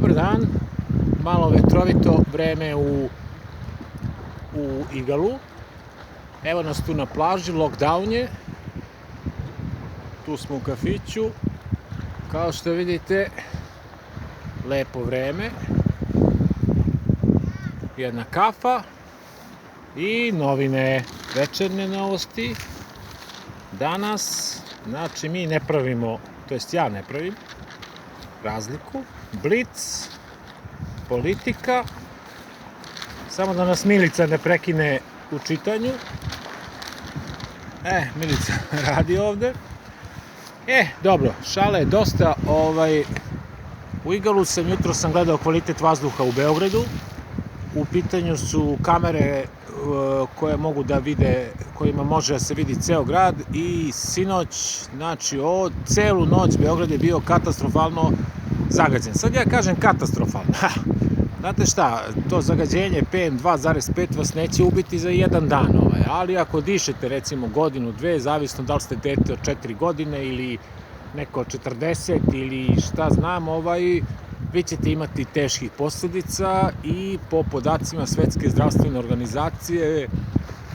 Dobar dan, malo vetrovito vreme u Igalu. Evo nas tu na plaži, lockdown je. Tu smo u kafiću. Kao što vidite, lepo vreme. Jedna kafa i novine, večernje novosti. Danas, znači mi ne pravimo, to jest ja ne pravim razliku. Blic, politika, samo da nas Milica ne prekine u čitanju. Milica radi ovde. Dobro, šale je dosta. U Igalu jutro sam gledao kvalitet vazduha u Beogradu. U pitanju su kamere koje mogu da vide, kojima može da se vidi ceo grad i sinoć, znači celu noć Beograd je bio katastrofalno zagađen. Sad ja kažem katastrofalno. Znate šta, to zagađenje PM 2,5 vas neće ubiti za jedan dan, ali ako dišete recimo godinu, dve, zavisno da li ste dete od 4 godine ili neko od 40 ili šta znam, vi ćete imati teških posledica i po podacima Svetske zdravstvene organizacije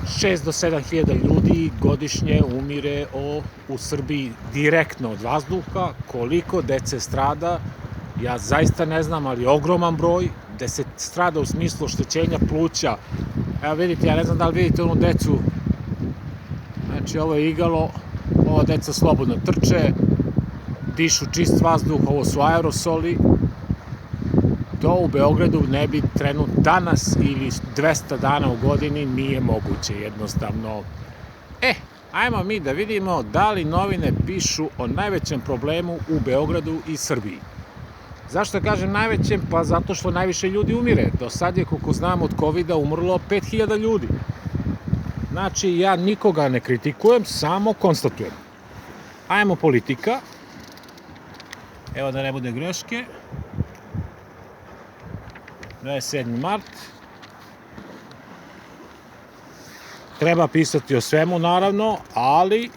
6 do 7 hiljada ljudi godišnje umire u Srbiji direktno od vazduha. Koliko dece strada, ja zaista ne znam, ali ogroman broj. Gde se strada u smislu oštećenja pluća. Evo vidite, ja ne znam da li vidite onu decu, znači ovo je Igalo, ova deca slobodno trče, dišu čist vazduh, ovo su aerosoli. To u Beogradu ne bi trenutno danas ili 200 dana u godini nije moguće jednostavno. Ajmo mi da vidimo da li novine pišu o najvećem problemu u Beogradu i Srbiji. Zašto kažem najvećem? Pa zato što najviše ljudi umire. Do sad je, koliko znam, od COVID-a umrlo 5000 ljudi. Znači, ja nikoga ne kritikujem, samo konstatujem. Ajmo politika. Evo da ne bude greške. 27. mart. Treba pisati o svemu, naravno, ali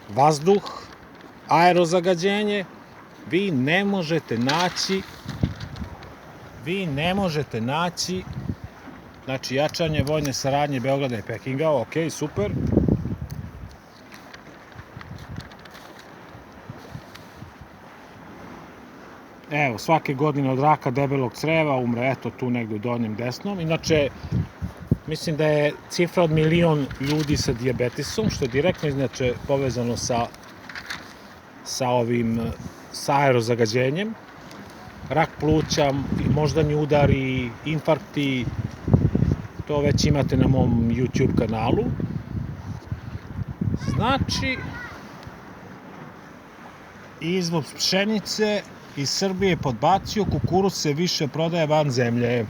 vazduh, aerozagađenje, vi ne možete naći, znači jačanje vojne saradnje Beograda i Pekinga, ok, super. Evo, svake godine od raka debelog creva umre, eto tu negde u donjem desnom. Inače, mislim da je cifra od 1 milion ljudi sa dijabetesom, što je direktno inače povezano sa aerozagađenjem. Rak pluća, moždani udari, infarkti, to već imate na mom YouTube kanalu. Znači, izvoz pšenice iz Srbije podbacio, kukuruz se više prodaje van zemlje.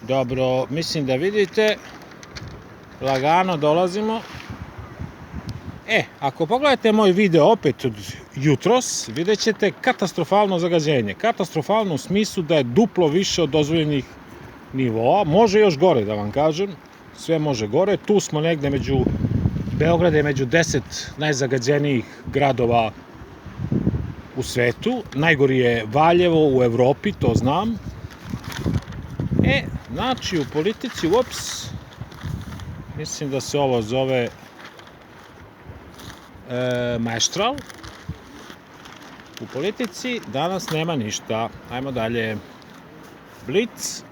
Dobro, mislim da vidite, lagano dolazimo. Ako pogledate moj video opet od jutros, vidjet ćete katastrofalno zagađenje. Katastrofalno u smislu da je duplo više od dozvoljenih nivoa. Može još gore, da vam kažem. Sve može gore. Tu smo negde Beograd je među 10 najzagađenijih gradova u svetu. Najgori je Valjevo u Evropi, to znam. Znači u politici, mislim da se ovo zove Maestral. U politici danas nema ništa. Ajmo dalje. Blic.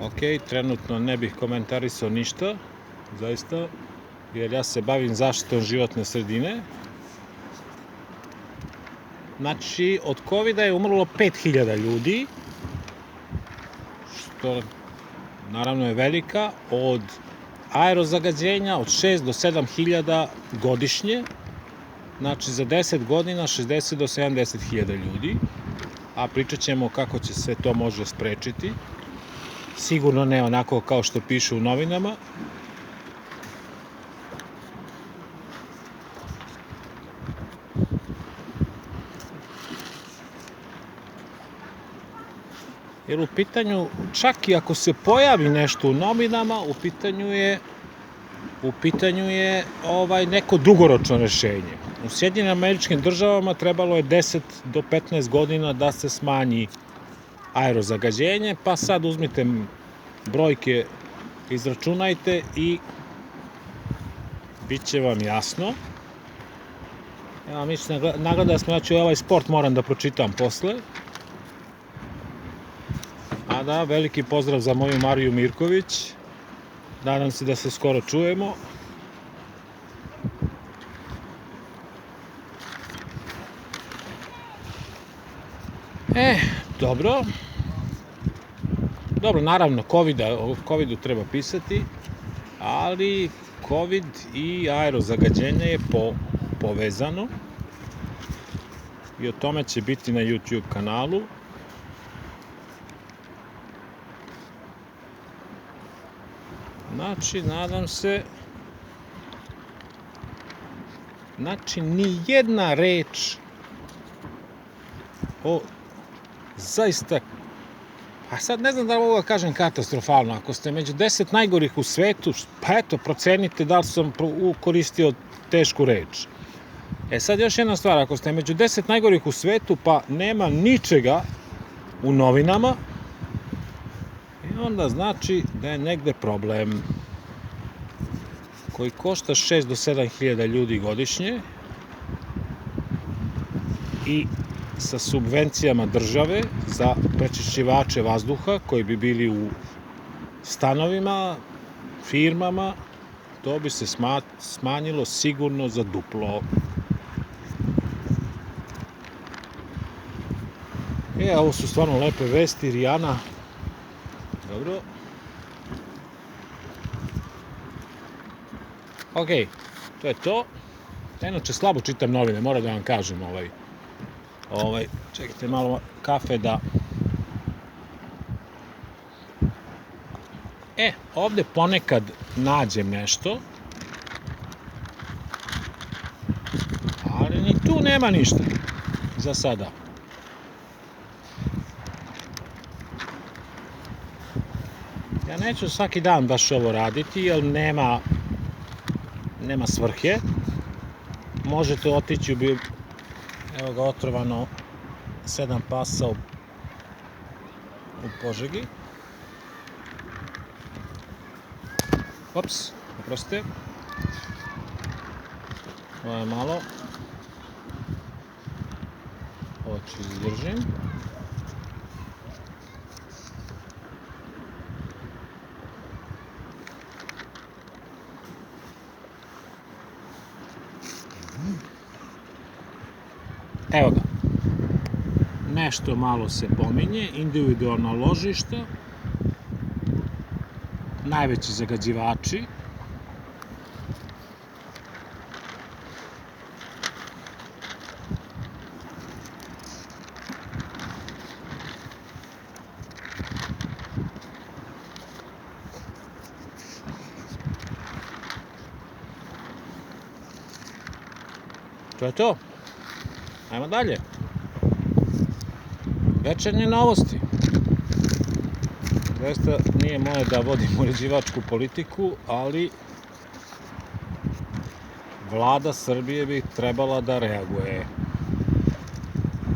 Ok, trenutno ne bih komentarisao ništa, zaista, jer ja se bavim zaštitom životne sredine. Znači, od COVID-a je umrlo 5000 ljudi, što naravno je velika, od aerozagađenja od 6 do 7 hiljada godišnje, znači za 10 godina 60 do 70 hiljada ljudi, a pričat ćemo kako će se to može sprečiti. Sigurno ne onako kao što piše u novinama. Jer u pitanju, čak i ako se pojavi nešto u novinama, u pitanju je neko dugoročno rešenje. U Sjedinjenim Američkim Državama trebalo je 10 do 15 godina da se smanji aerozagađenje, pa sad uzmite brojke, izračunajte i bit će vam jasno. Ja mislim, nagleda smo, znači ovaj sport moram da pročitam posle. A da, veliki pozdrav za moju Mariju Mirković. Nadam se da se skoro čujemo. Dobro. Dobro, naravno, o covidu treba pisati, ali covid i aerozagađenje je povezano i o tome će biti na YouTube kanalu. Znači, nadam se, ni jedna reč o zaista, a sad ne znam da li mogu da kažem katastrofalno, ako ste među 10 najgorih u svetu, pa eto, procenite da li sam koristio tešku reč. Sad još jedna stvar, ako ste među 10 najgorih u svetu, pa nema ničega u novinama, onda znači da je negde problem koji košta 6 do 7 hiljada ljudi godišnje i sa subvencijama države za prečišćivače vazduha koji bi bili u stanovima, firmama, to bi se smanjilo sigurno za duplo. Ovo su stvarno lepe vesti, Rijana. Dobro. Ok, to je to. Inače, slabo čitam novine, moram da vam kažem. Čekajte malo kafe da... Ovde ponekad nađem nešto, ali ni tu nema ništa za sada. Ja neću svaki dan baš ovo raditi, jer nema svrhe. Možete otići evo ga otrovano 7 pasa u Požegi. Ops, oprostite. Ovo je malo. Ovo ću izdržim. Evo ga, nešto malo se pominje, individualna ložišta, najveći zagađivači, to je to. Ajmo dalje. Večernje novosti. Zaista nije moje da vodim uređivačku politiku, ali Vlada Srbije bi trebala da reaguje.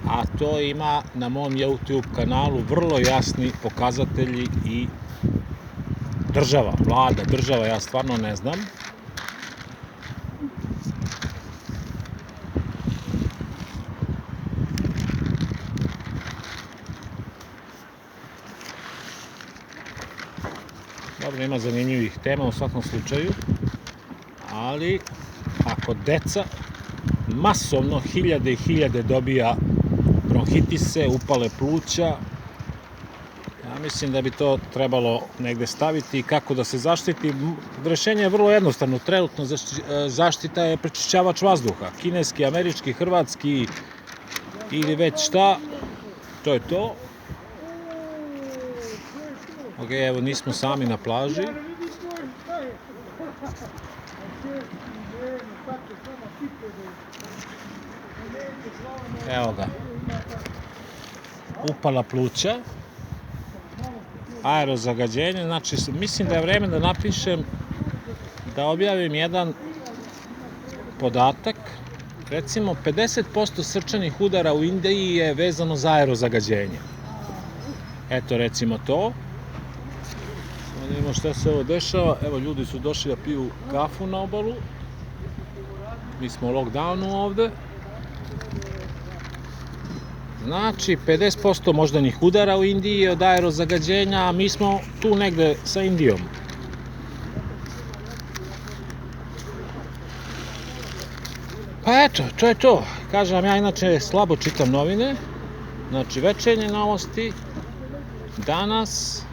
A to ima na mom YouTube kanalu vrlo jasni pokazatelji i država, Vlada, država, ja stvarno ne znam. Dobro, ima zanimljivih tema u svakom slučaju, ali ako deca masovno hiljade i hiljade dobija bronhitise, upale pluća, ja mislim da bi to trebalo negde staviti i kako da se zaštiti. Rešenje je vrlo jednostavno, trenutno zaštita je prečišćavač vazduha, kineski, američki, hrvatski ili već šta, to je to. Ok, evo nismo sami na plaži. Evo ga. Upala pluća. aerozagađenje. Znači, mislim da je vreme da napišem, da objavim jedan podatak. Recimo, 50% srčanih udara u Indiji je vezano za aerozagađenje. Eto, recimo to. Da vidimo šta se ovo dešava. Evo, ljudi su došli da piju kafu na obalu. Mi smo u lockdownu ovde. Znači, 50% moždanih udara u Indiji je od aerozagađenja, a mi smo tu negde sa Indijom. Pa eto, to je to. Kažem vam, ja inače slabo čitam novine. Znači, večernje novosti. Danas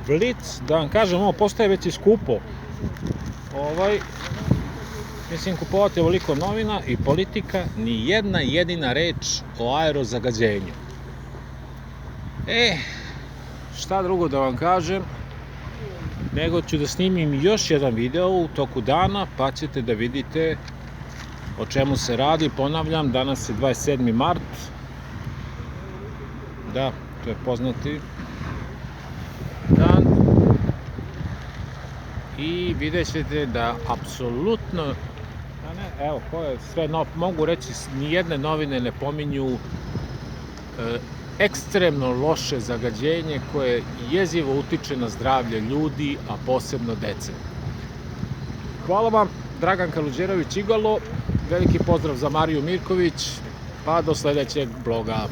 Blitz, da vam kažem, ovo postaje već i skupo. Mislim, kupovati ovoliko novina i Politika, ni jedna jedina reč o aerozagađenju. Šta drugo da vam kažem, nego ću da snimim još jedan video u toku dana, pa ćete da vidite o čemu se radi. Ponavljam, danas je 27. mart. Da, to je poznati dan. I vidjet ćete da apsolutno, evo, mogu reći, nijedne novine ne pominju ekstremno loše zagađenje koje jezivo utiče na zdravlje ljudi, a posebno dece. Hvala vam, Dragan Kaluđerović Igalo, veliki pozdrav za Mariju Mirković, pa do sledećeg bloga.